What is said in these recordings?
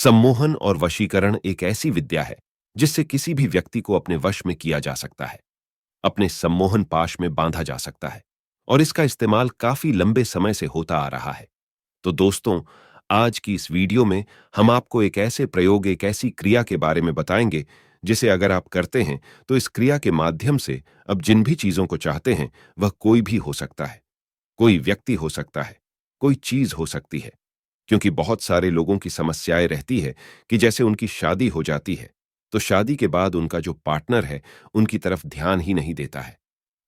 सम्मोहन और वशीकरण एक ऐसी विद्या है जिससे किसी भी व्यक्ति को अपने वश में किया जा सकता है, अपने सम्मोहन पाश में बांधा जा सकता है। और इसका इस्तेमाल काफी लंबे समय से होता आ रहा है। तो दोस्तों, आज की इस वीडियो में हम आपको एक ऐसे प्रयोग, एक ऐसी क्रिया के बारे में बताएंगे जिसे अगर आप करते हैं तो इस क्रिया के माध्यम से अब जिन भी चीजों को चाहते हैं वह कोई भी हो सकता है। कोई व्यक्ति हो सकता है, कोई चीज हो सकती है। क्योंकि बहुत सारे लोगों की समस्याएं रहती है कि जैसे उनकी शादी हो जाती है तो शादी के बाद उनका जो पार्टनर है उनकी तरफ ध्यान ही नहीं देता है,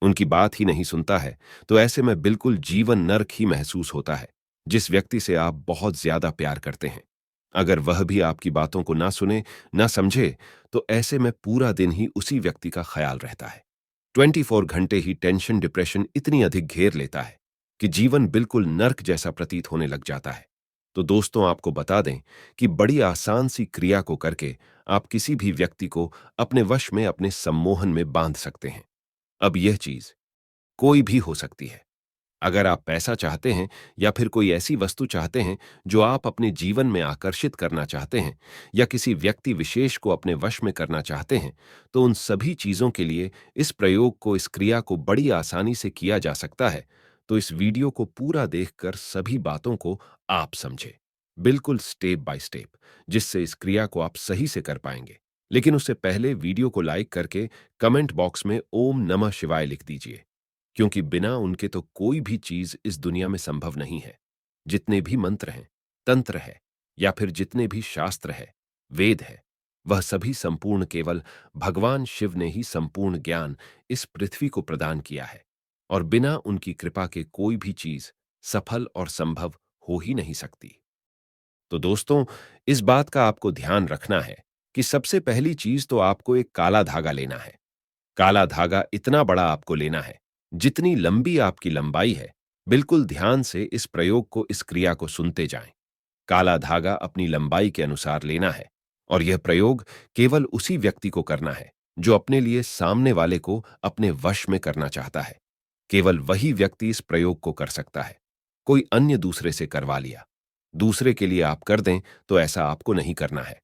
उनकी बात ही नहीं सुनता है। तो ऐसे में बिल्कुल जीवन नर्क ही महसूस होता है। जिस व्यक्ति से आप बहुत ज्यादा प्यार करते हैं, अगर वह भी आपकी बातों को ना सुने, ना समझे, तो ऐसे में पूरा दिन ही उसी व्यक्ति का ख्याल रहता है। 24 घंटे ही टेंशन, डिप्रेशन इतनी अधिक घेर लेता है कि जीवन बिल्कुल नर्क जैसा प्रतीत होने लग जाता है। तो दोस्तों, आपको बता दें कि बड़ी आसान सी क्रिया को करके आप किसी भी व्यक्ति को अपने वश में, अपने सम्मोहन में बांध सकते हैं। अब यह चीज कोई भी हो सकती है। अगर आप पैसा चाहते हैं या फिर कोई ऐसी वस्तु चाहते हैं जो आप अपने जीवन में आकर्षित करना चाहते हैं, या किसी व्यक्ति विशेष को अपने वश में करना चाहते हैं, तो उन सभी चीजों के लिए इस प्रयोग को, इस क्रिया को बड़ी आसानी से किया जा सकता है। तो इस वीडियो को पूरा देखकर सभी बातों को आप समझें, बिल्कुल स्टेप बाय स्टेप, जिससे इस क्रिया को आप सही से कर पाएंगे। लेकिन उससे पहले वीडियो को लाइक करके कमेंट बॉक्स में ओम नमः शिवाय लिख दीजिए, क्योंकि बिना उनके तो कोई भी चीज इस दुनिया में संभव नहीं है। जितने भी मंत्र हैं, तंत्र है, या फिर जितने भी शास्त्र है, वेद है, वह सभी संपूर्ण केवल भगवान शिव ने ही संपूर्ण ज्ञान इस पृथ्वी को प्रदान किया है। और बिना उनकी कृपा के कोई भी चीज सफल और संभव हो ही नहीं सकती। तो दोस्तों, इस बात का आपको ध्यान रखना है कि सबसे पहली चीज तो आपको एक काला धागा लेना है। काला धागा इतना बड़ा आपको लेना है जितनी लंबी आपकी लंबाई है। बिल्कुल ध्यान से इस प्रयोग को, इस क्रिया को सुनते जाएं। काला धागा अपनी लंबाई के अनुसार लेना है, और यह प्रयोग केवल उसी व्यक्ति को करना है जो अपने लिए सामने वाले को अपने वश में करना चाहता है। केवल वही व्यक्ति इस प्रयोग को कर सकता है। कोई अन्य दूसरे से करवा लिया, दूसरे के लिए आप कर दें, तो ऐसा आपको नहीं करना है।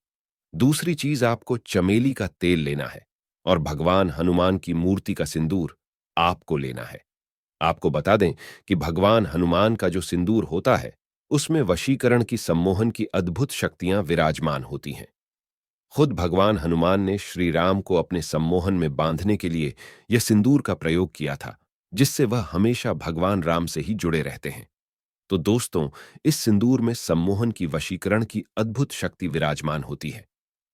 दूसरी चीज, आपको चमेली का तेल लेना है और भगवान हनुमान की मूर्ति का सिंदूर आपको लेना है। आपको बता दें कि भगवान हनुमान का जो सिंदूर होता है उसमें वशीकरण की, सम्मोहन की अद्भुत शक्तियां विराजमान होती हैं। खुद भगवान हनुमान ने श्री राम को अपने सम्मोहन में बांधने के लिए यह सिंदूर का प्रयोग किया था, जिससे वह हमेशा भगवान राम से ही जुड़े रहते हैं। तो दोस्तों, इस सिंदूर में सम्मोहन की, वशीकरण की अद्भुत शक्ति विराजमान होती है।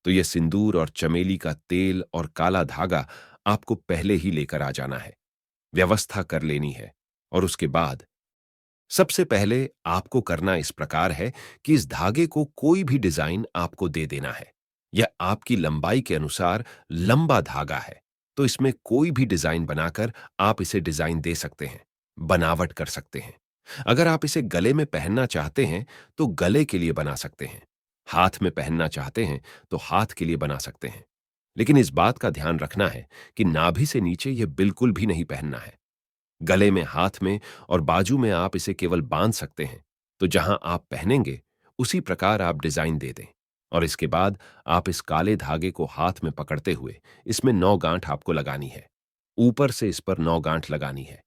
तो यह सिंदूर और चमेली का तेल और काला धागा आपको पहले ही लेकर आ जाना है, व्यवस्था कर लेनी है। और उसके बाद सबसे पहले आपको करना इस प्रकार है कि इस धागे को कोई भी डिजाइन आपको दे देना है। यह आपकी लंबाई के अनुसार लंबा धागा है, तो इसमें कोई भी डिजाइन बनाकर आप इसे डिजाइन दे सकते हैं, बनावट कर सकते हैं। अगर आप इसे गले में पहनना चाहते हैं तो गले के लिए बना सकते हैं, हाथ में पहनना चाहते हैं तो हाथ के लिए बना सकते हैं। लेकिन इस बात का ध्यान रखना है कि नाभि से नीचे यह बिल्कुल भी नहीं पहनना है। गले में, हाथ में और बाजू में आप इसे केवल बांध सकते हैं। तो जहां आप पहनेंगे उसी प्रकार आप डिजाइन दे दें। और इसके बाद आप इस काले धागे को हाथ में पकड़ते हुए इसमें 9 गांठ आपको लगानी है। ऊपर से इस पर 9 गांठ लगानी है।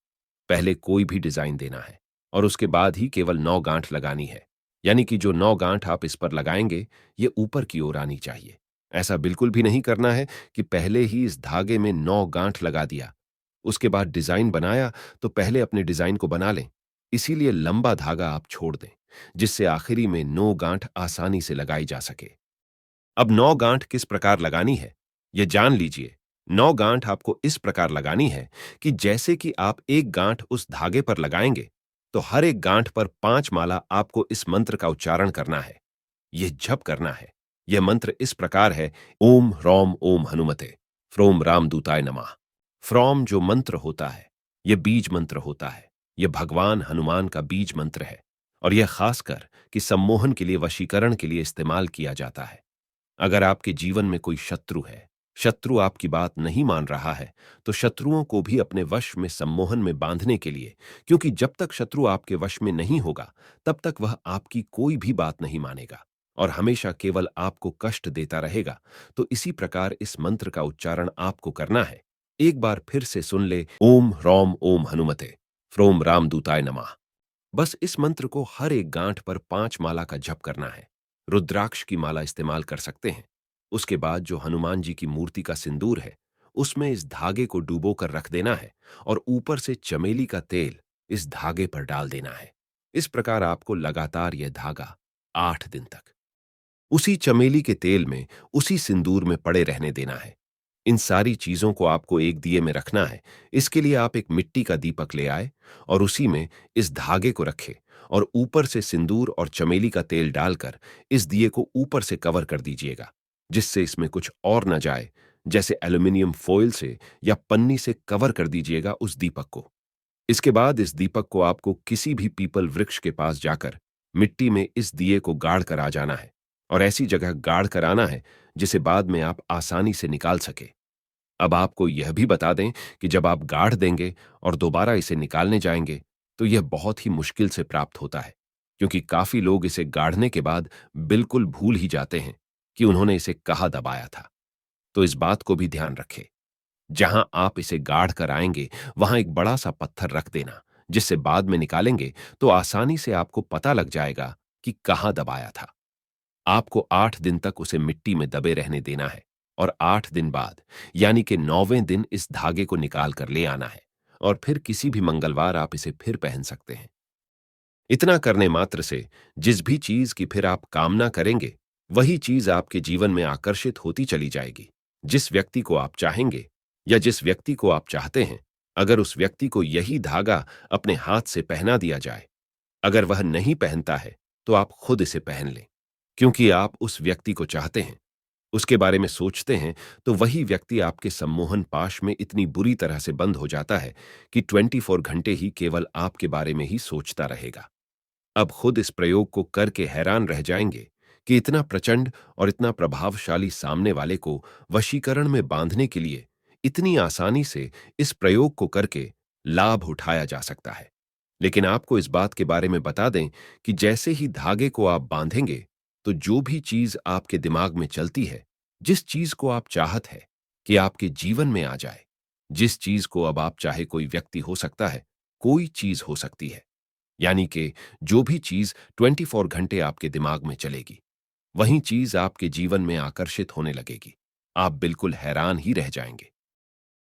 पहले कोई भी डिजाइन देना है और उसके बाद ही केवल 9 गांठ लगानी है। यानी कि जो 9 गांठ आप इस पर लगाएंगे ये ऊपर की ओर आनी चाहिए। ऐसा बिल्कुल भी नहीं करना है कि पहले ही इस धागे में 9 गांठ लगा दिया, उसके बाद डिजाइन बनाया तो पहले अपने डिजाइन को बना लें। इसीलिए लंबा धागा आप छोड़ दें, जिससे आखिरी में 9 गांठ आसानी से लगाई जा सके। अब 9 गांठ किस प्रकार लगानी है यह जान लीजिए। 9 गांठ आपको इस प्रकार लगानी है कि जैसे कि आप एक गांठ उस धागे पर लगाएंगे तो हर एक गांठ पर 5 माला आपको इस मंत्र का उच्चारण करना है। यह जप करना है। यह मंत्र इस प्रकार है: ओम ह्रौम ओम हनुमते, फ्रोम रामदूताय नमः। फ्रॉम जो मंत्र होता है यह बीज मंत्र होता है। यह भगवान हनुमान का बीज मंत्र है, और यह खासकर कि सम्मोहन के लिए, वशीकरण के लिए इस्तेमाल किया जाता है। अगर आपके जीवन में कोई शत्रु है, शत्रु आपकी बात नहीं मान रहा है, तो शत्रुओं को भी अपने वश में, सम्मोहन में बांधने के लिए, क्योंकि जब तक शत्रु आपके वश में नहीं होगा तब तक वह आपकी कोई भी बात नहीं मानेगा और हमेशा केवल आपको कष्ट देता रहेगा, तो इसी प्रकार इस मंत्र का उच्चारण आपको करना है। एक बार फिर से सुन ले, ओम ह्रौम ओम हनुमते फ्रोम रामदूताय नमः। बस इस मंत्र को हर एक गांठ पर 5 माला का जप करना है। रुद्राक्ष की माला इस्तेमाल कर सकते हैं। उसके बाद जो हनुमान जी की मूर्ति का सिंदूर है, उसमें इस धागे को डुबो कर रख देना है और ऊपर से चमेली का तेल इस धागे पर डाल देना है। इस प्रकार आपको लगातार यह धागा 8 दिन तक उसी चमेली के तेल में, उसी सिंदूर में पड़े रहने देना है। इन सारी चीजों को आपको एक दिए में रखना है। इसके लिए आप एक मिट्टी का दीपक ले आए और उसी में इस धागे को रखें और ऊपर से सिंदूर और चमेली का तेल डालकर इस दिए को ऊपर से कवर कर दीजिएगा, जिससे इसमें कुछ और न जाए। जैसे एल्यूमिनियम फॉइल से या पन्नी से कवर कर दीजिएगा उस दीपक को। इसके बाद इस दीपक को आपको किसी भी पीपल वृक्ष के पास जाकर मिट्टी में इस दिए को गाड़ कर आ जाना है और ऐसी जगह गाड़ कर आना है जिसे बाद में आप आसानी से निकाल सके। अब आपको यह भी बता दें कि जब आप गाढ़ देंगे और दोबारा इसे निकालने जाएंगे, तो यह बहुत ही मुश्किल से प्राप्त होता है, क्योंकि काफी लोग इसे गाढ़ने के बाद बिल्कुल भूल ही जाते हैं कि उन्होंने इसे कहाँ दबाया था। तो इस बात को भी ध्यान रखें। जहां आप इसे गाढ़ कर आएंगे, वहां एक बड़ा सा पत्थर रख देना, जिससे बाद में निकालेंगे तो आसानी से आपको पता लग जाएगा कि कहाँ दबाया था। आपको 8 दिन तक उसे मिट्टी में दबे रहने देना है और 8 दिन बाद, यानी कि 9वें दिन, इस धागे को निकाल कर ले आना है और फिर किसी भी मंगलवार आप इसे फिर पहन सकते हैं। इतना करने मात्र से जिस भी चीज की फिर आप कामना करेंगे, वही चीज आपके जीवन में आकर्षित होती चली जाएगी। जिस व्यक्ति को आप चाहेंगे या जिस व्यक्ति को आप चाहते हैं, अगर उस व्यक्ति को यही धागा अपने हाथ से पहना दिया जाए, अगर वह नहीं पहनता है तो आप खुद इसे पहन लें, क्योंकि आप उस व्यक्ति को चाहते हैं, उसके बारे में सोचते हैं, तो वही व्यक्ति आपके सम्मोहन पाश में इतनी बुरी तरह से बंद हो जाता है कि 24 घंटे ही केवल आपके बारे में ही सोचता रहेगा। अब खुद इस प्रयोग को करके हैरान रह जाएंगे कि इतना प्रचंड और इतना प्रभावशाली सामने वाले को वशीकरण में बांधने के लिए इतनी आसानी से इस प्रयोग को करके लाभ उठाया जा सकता है। लेकिन आपको इस बात के बारे में बता दें कि जैसे ही धागे को आप बांधेंगे, तो जो भी चीज आपके दिमाग में चलती है, जिस चीज को आप चाहत है कि आपके जीवन में आ जाए, जिस चीज को अब आप चाहे, कोई व्यक्ति हो सकता है, कोई चीज हो सकती है, यानी कि जो भी चीज 24 घंटे आपके दिमाग में चलेगी, वही चीज आपके जीवन में आकर्षित होने लगेगी। आप बिल्कुल हैरान ही रह जाएंगे।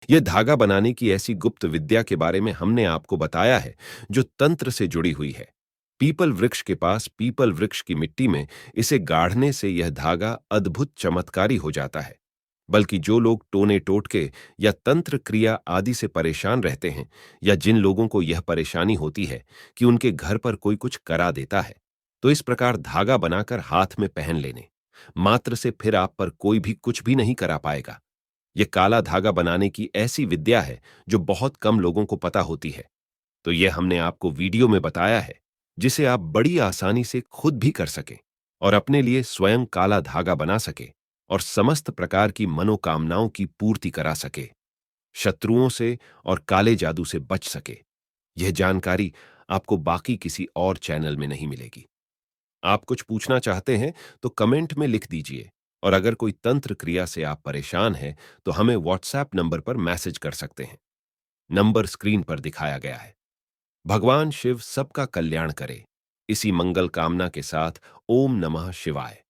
यह धागा बनाने की ऐसी गुप्त विद्या के बारे में हमने आपको बताया है, जो तंत्र से जुड़ी हुई है। पीपल वृक्ष के पास पीपल वृक्ष की मिट्टी में इसे गाढ़ने से यह धागा अद्भुत चमत्कारी हो जाता है। बल्कि जो लोग टोने टोटके या तंत्र क्रिया आदि से परेशान रहते हैं, या जिन लोगों को यह परेशानी होती है कि उनके घर पर कोई कुछ करा देता है, तो इस प्रकार धागा बनाकर हाथ में पहन लेने मात्र से फिर आप पर कोई भी कुछ भी नहीं करा पाएगा। यह काला धागा बनाने की ऐसी विद्या है जो बहुत कम लोगों को पता होती है। तो यह हमने आपको वीडियो में बताया है, जिसे आप बड़ी आसानी से खुद भी कर सकें और अपने लिए स्वयं काला धागा बना सके और समस्त प्रकार की मनोकामनाओं की पूर्ति करा सके, शत्रुओं से और काले जादू से बच सके। यह जानकारी आपको बाकी किसी और चैनल में नहीं मिलेगी। आप कुछ पूछना चाहते हैं तो कमेंट में लिख दीजिए, और अगर कोई तंत्र क्रिया से आप परेशान हैं, तो हमें व्हाट्सएप नंबर पर मैसेज कर सकते हैं। नंबर स्क्रीन पर दिखाया गया है। भगवान शिव सबका कल्याण करे। इसी मंगल कामना के साथ ओम नमः शिवाय।